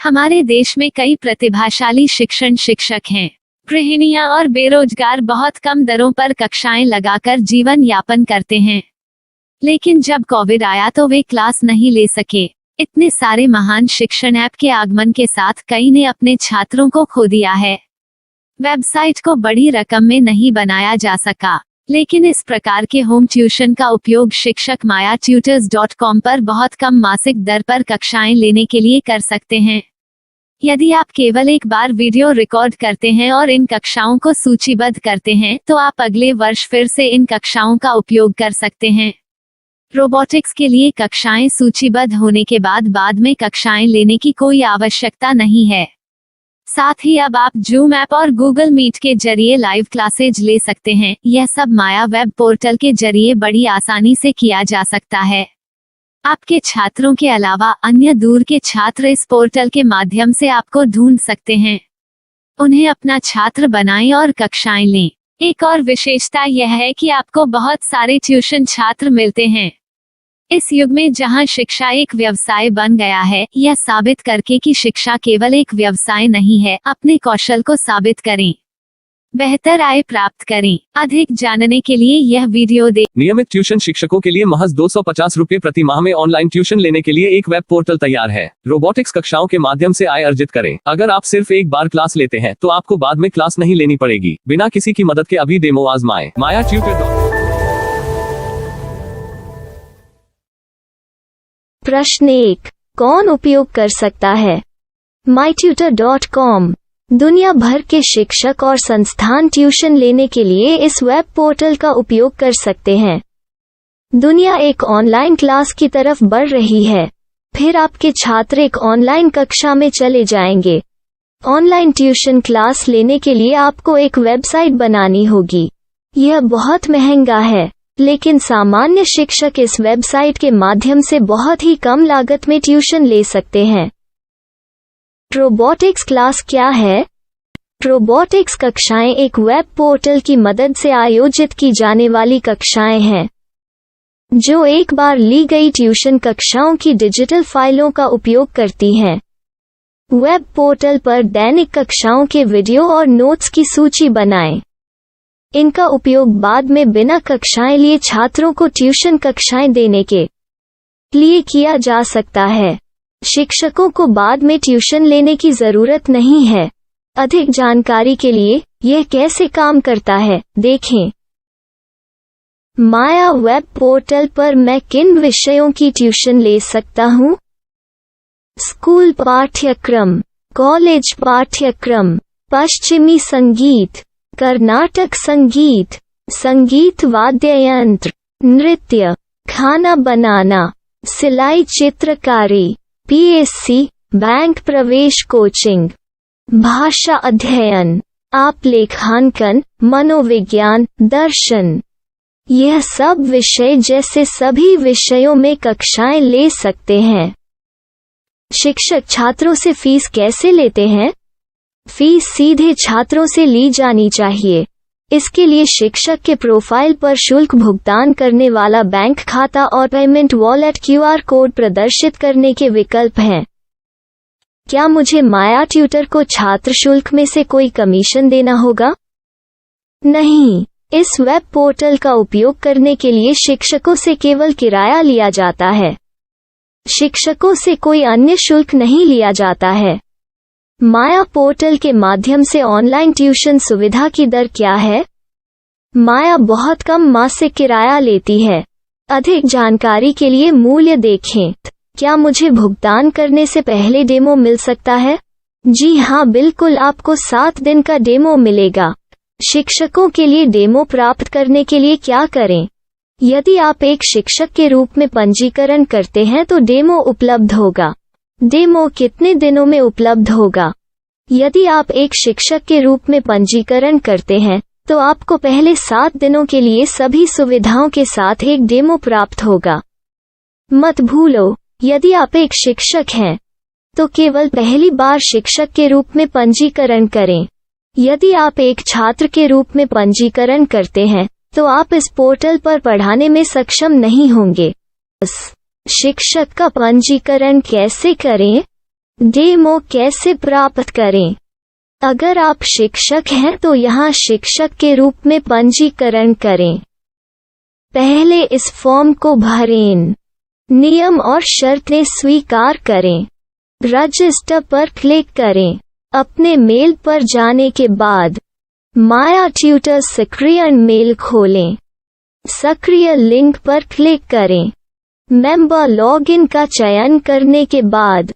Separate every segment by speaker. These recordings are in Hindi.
Speaker 1: हमारे देश में कई प्रतिभाशाली शिक्षण शिक्षक हैं। गृहिणियां और बेरोजगार बहुत कम दरों पर कक्षाएं लगाकर जीवन यापन करते हैं। लेकिन जब कोविड आया तो वे क्लास नहीं ले सके। इतने सारे महान शिक्षण ऐप के आगमन के साथ कई ने अपने छात्रों को खो दिया है। वेबसाइट को बड़ी रकम में नहीं बनाया जा सका, लेकिन इस प्रकार के होम ट्यूशन का उपयोग शिक्षक myatutors.com पर बहुत कम मासिक दर पर कक्षाएं लेने के लिए कर सकते हैं। यदि आप केवल एक बार वीडियो रिकॉर्ड करते हैं और इन कक्षाओं को सूचीबद्ध करते हैं तो आप अगले वर्ष फिर से इन कक्षाओं का उपयोग कर सकते हैं। रोबोटिक्स के लिए कक्षाएं सूचीबद्ध होने के बाद में कक्षाएं लेने की कोई आवश्यकता नहीं है। साथ ही अब आप जूम ऐप और गूगल मीट के जरिए लाइव क्लासेज ले सकते हैं। यह सब माया वेब पोर्टल के जरिए बड़ी आसानी से किया जा सकता है। आपके छात्रों के अलावा अन्य दूर के छात्र इस पोर्टल के माध्यम से आपको ढूंढ सकते हैं। उन्हें अपना छात्र बनाएं और कक्षाएं लें। एक और विशेषता यह है कि आपको बहुत सारे ट्यूशन छात्र मिलते हैं। इस युग में जहां शिक्षा एक व्यवसाय बन गया है, यह साबित करके कि शिक्षा केवल एक व्यवसाय नहीं है, अपने कौशल को साबित करें, बेहतर आय प्राप्त करें। अधिक जानने के लिए यह वीडियो देखें।
Speaker 2: नियमित ट्यूशन शिक्षकों के लिए महज 250 रुपए प्रति माह में ऑनलाइन ट्यूशन लेने के लिए एक वेब पोर्टल तैयार है। रोबोटिक्स कक्षाओं के माध्यम से आय अर्जित करें। अगर आप सिर्फ एक बार क्लास लेते हैं तो आपको बाद में क्लास नहीं लेनी पड़ेगी। बिना किसी की मदद के अभी डेमो आजमाएं। myatutors.com।
Speaker 3: प्रश्न 1, कौन उपयोग कर सकता है? mytutor.com दुनिया भर के शिक्षक और संस्थान ट्यूशन लेने के लिए इस वेब पोर्टल का उपयोग कर सकते हैं। दुनिया एक ऑनलाइन क्लास की तरफ बढ़ रही है। फिर आपके छात्र एक ऑनलाइन कक्षा में चले जाएंगे। ऑनलाइन ट्यूशन क्लास लेने के लिए आपको एक वेबसाइट बनानी होगी। यह बहुत महंगा है, लेकिन सामान्य शिक्षक इस वेबसाइट के माध्यम से बहुत ही कम लागत में ट्यूशन ले सकते हैं। रोबोटिक्स क्लास क्या है? रोबोटिक्स कक्षाएं एक वेब पोर्टल की मदद से आयोजित की जाने वाली कक्षाएं हैं, जो एक बार ली गई ट्यूशन कक्षाओं की डिजिटल फाइलों का उपयोग करती हैं। वेब पोर्टल पर दैनिक कक्षाओं के वीडियो और नोट्स की सूची बनाएं। इनका उपयोग बाद में बिना कक्षाएं लिए छात्रों को ट्यूशन कक्षाएं देने के लिए किया जा सकता है। शिक्षकों को बाद में ट्यूशन लेने की जरूरत नहीं है। अधिक जानकारी के लिए यह कैसे काम करता है, देखें। माया वेब पोर्टल पर मैं किन विषयों की ट्यूशन ले सकता हूँ? स्कूल पाठ्यक्रम, कॉलेज पाठ्यक्रम, पश्चिमी संगीत, कर्नाटक संगीत, संगीत वाद्य यंत्र, नृत्य, खाना बनाना, सिलाई चित्रकारी, पीएससी, बैंक प्रवेश कोचिंग, भाषा अध्ययन, आप लेखांकन, मनोविज्ञान, दर्शन। यह सब विषय जैसे सभी विषयों में कक्षाएं ले सकते हैं। शिक्षक छात्रों से फीस कैसे लेते हैं? फीस सीधे छात्रों से ली जानी चाहिए। इसके लिए शिक्षक के प्रोफाइल पर शुल्क भुगतान करने वाला बैंक खाता और पेमेंट वॉलेट क्यूआर कोड प्रदर्शित करने के विकल्प हैं। क्या मुझे माया ट्यूटर को छात्र शुल्क में से कोई कमीशन देना होगा? नहीं, इस वेब पोर्टल का उपयोग करने के लिए शिक्षकों से केवल किराया लिया जाता है। शिक्षकों से कोई अन्य शुल्क नहीं लिया जाता है। माया पोर्टल के माध्यम से ऑनलाइन ट्यूशन सुविधा की दर क्या है? माया बहुत कम मासिक किराया लेती है। अधिक जानकारी के लिए मूल्य देखें। क्या मुझे भुगतान करने से पहले डेमो मिल सकता है? जी हाँ, बिल्कुल, आपको 7 दिन का डेमो मिलेगा। शिक्षकों के लिए डेमो प्राप्त करने के लिए क्या करें? यदि आप एक शिक्षक के रूप में पंजीकरण करते हैं तो डेमो उपलब्ध होगा। डेमो कितने दिनों में उपलब्ध होगा? यदि आप एक शिक्षक के रूप में पंजीकरण करते हैं तो आपको पहले 7 दिनों के लिए सभी सुविधाओं के साथ एक डेमो प्राप्त होगा। मत भूलो, यदि आप एक शिक्षक हैं तो केवल पहली बार शिक्षक के रूप में पंजीकरण करें। यदि आप एक छात्र के रूप में पंजीकरण करते हैं तो आप इस पोर्टल पर पढ़ाने में सक्षम नहीं होंगे। शिक्षक का पंजीकरण कैसे करें? डेमो कैसे प्राप्त करें? अगर आप शिक्षक हैं तो यहाँ शिक्षक के रूप में पंजीकरण करें। पहले इस फॉर्म को भरें। नियम और शर्तें स्वीकार करें। रजिस्टर पर क्लिक करें। अपने मेल पर जाने के बाद माया ट्यूटर सक्रिय मेल खोलें। सक्रिय लिंक पर क्लिक करें। मेंबर लॉगिन का चयन करने के बाद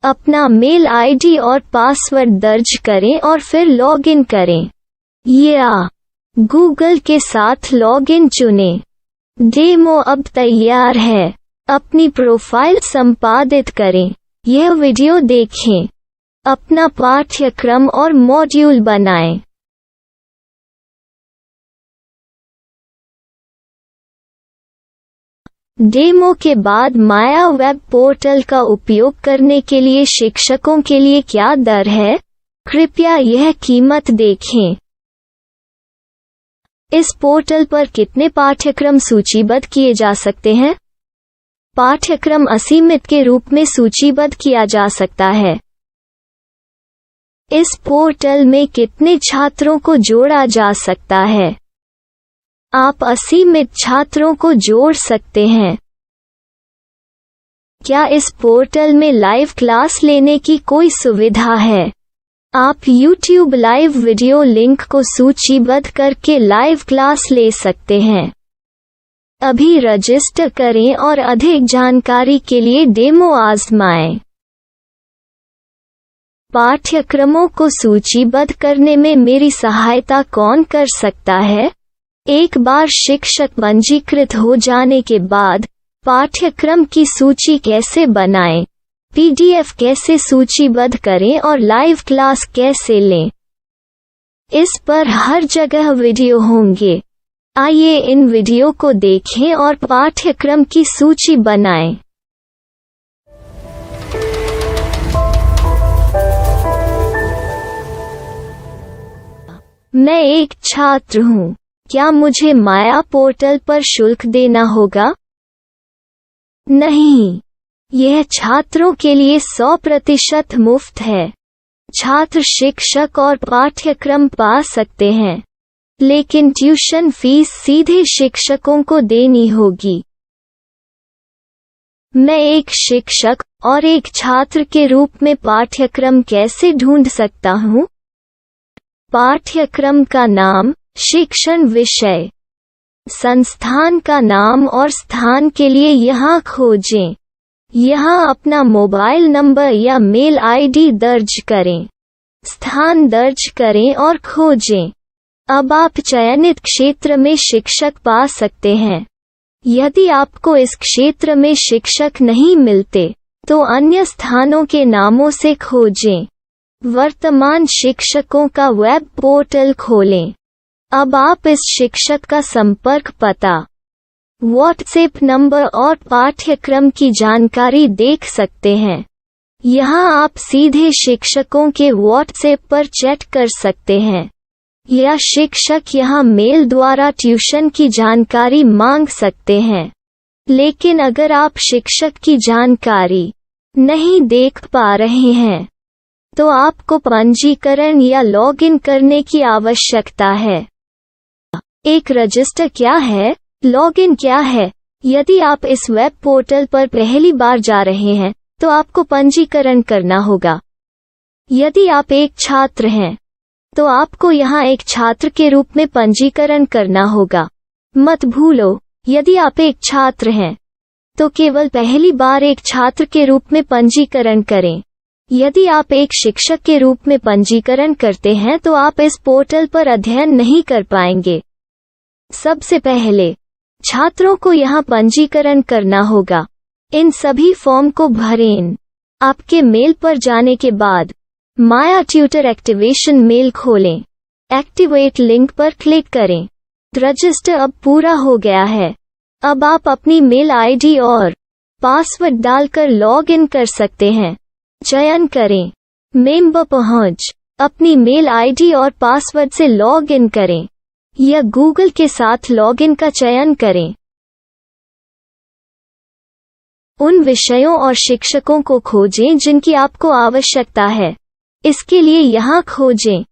Speaker 3: अपना मेल आईडी और पासवर्ड दर्ज करें और फिर लॉगिन करें या गूगल के साथ लॉगिन चुनें। डेमो अब तैयार है। अपनी प्रोफाइल संपादित करें। यह वीडियो देखें। अपना पाठ्यक्रम और मॉड्यूल बनाएं। डेमो के बाद माया वेब पोर्टल का उपयोग करने के लिए शिक्षकों के लिए क्या दर है? कृपया यह कीमत देखें। इस पोर्टल पर कितने पाठ्यक्रम सूचीबद्ध किए जा सकते हैं? पाठ्यक्रम असीमित के रूप में सूचीबद्ध किया जा सकता है। इस पोर्टल में कितने छात्रों को जोड़ा जा सकता है? आप असीमित छात्रों को जोड़ सकते हैं। क्या इस पोर्टल में लाइव क्लास लेने की कोई सुविधा है? आप YouTube लाइव वीडियो लिंक को सूचीबद्ध करके लाइव क्लास ले सकते हैं। अभी रजिस्टर करें और अधिक जानकारी के लिए डेमो आजमाएं। पाठ्यक्रमों को सूचीबद्ध करने में मेरी सहायता कौन कर सकता है? एक बार शिक्षक पंजीकृत हो जाने के बाद पाठ्यक्रम की सूची कैसे बनाएं? PDF कैसे सूचीबद्ध करें और लाइव क्लास कैसे लें? इस पर हर जगह वीडियो होंगे। आइए इन वीडियो को देखें और पाठ्यक्रम की सूची बनाएं। मैं एक छात्र हूँ। क्या मुझे माया पोर्टल पर शुल्क देना होगा? नहीं, यह छात्रों के लिए 100% मुफ्त है। छात्र शिक्षक और पाठ्यक्रम पा सकते हैं, लेकिन ट्यूशन फीस सीधे शिक्षकों को देनी होगी। मैं एक शिक्षक और एक छात्र के रूप में पाठ्यक्रम कैसे ढूंढ सकता हूँ? पाठ्यक्रम का नाम, शिक्षण विषय, संस्थान का नाम और स्थान के लिए यहाँ खोजें। यहाँ अपना मोबाइल नंबर या मेल आईडी दर्ज करें। स्थान दर्ज करें और खोजें। अब आप चयनित क्षेत्र में शिक्षक पा सकते हैं। यदि आपको इस क्षेत्र में शिक्षक नहीं मिलते, तो अन्य स्थानों के नामों से खोजें। वर्तमान शिक्षकों का वेब पोर्टल खोलें। अब आप इस शिक्षक का संपर्क पता, व्हाट्सएप नंबर और पाठ्यक्रम की जानकारी देख सकते हैं। यहाँ आप सीधे शिक्षकों के व्हाट्सएप पर चैट कर सकते हैं या शिक्षक यहाँ मेल द्वारा ट्यूशन की जानकारी मांग सकते हैं। लेकिन अगर आप शिक्षक की जानकारी नहीं देख पा रहे हैं, तो आपको पंजीकरण या लॉगिन करने की आवश्यकता है। एक रजिस्टर क्या है? लॉगिन क्या है? यदि आप इस वेब पोर्टल पर पहली बार जा रहे हैं, तो आपको पंजीकरण करना होगा। यदि आप एक छात्र हैं, तो आपको यहाँ एक छात्र के रूप में पंजीकरण करना होगा। मत भूलो, यदि आप एक छात्र हैं, तो केवल पहली बार एक छात्र के रूप में पंजीकरण करें। यदि आप एक शिक्षक के रूप में पंजीकरण करते हैं, तो आप इस पोर्टल पर अध्ययन नहीं कर पाएंगे। सबसे पहले छात्रों को यहाँ पंजीकरण करना होगा। इन सभी फॉर्म को भरें। आपके मेल पर जाने के बाद माया ट्यूटर एक्टिवेशन मेल खोलें। एक्टिवेट लिंक पर क्लिक करें। रजिस्टर अब पूरा हो गया है। अब आप अपनी मेल आईडी और पासवर्ड डालकर लॉग इन कर सकते हैं। चयन करें मेंबर पहुंच। अपनी मेल आईडी और पासवर्ड से लॉग इन करें या गूगल के साथ लॉगिन का चयन करें। उन विषयों और शिक्षकों को खोजें जिनकी आपको आवश्यकता है। इसके लिए यहाँ खोजें।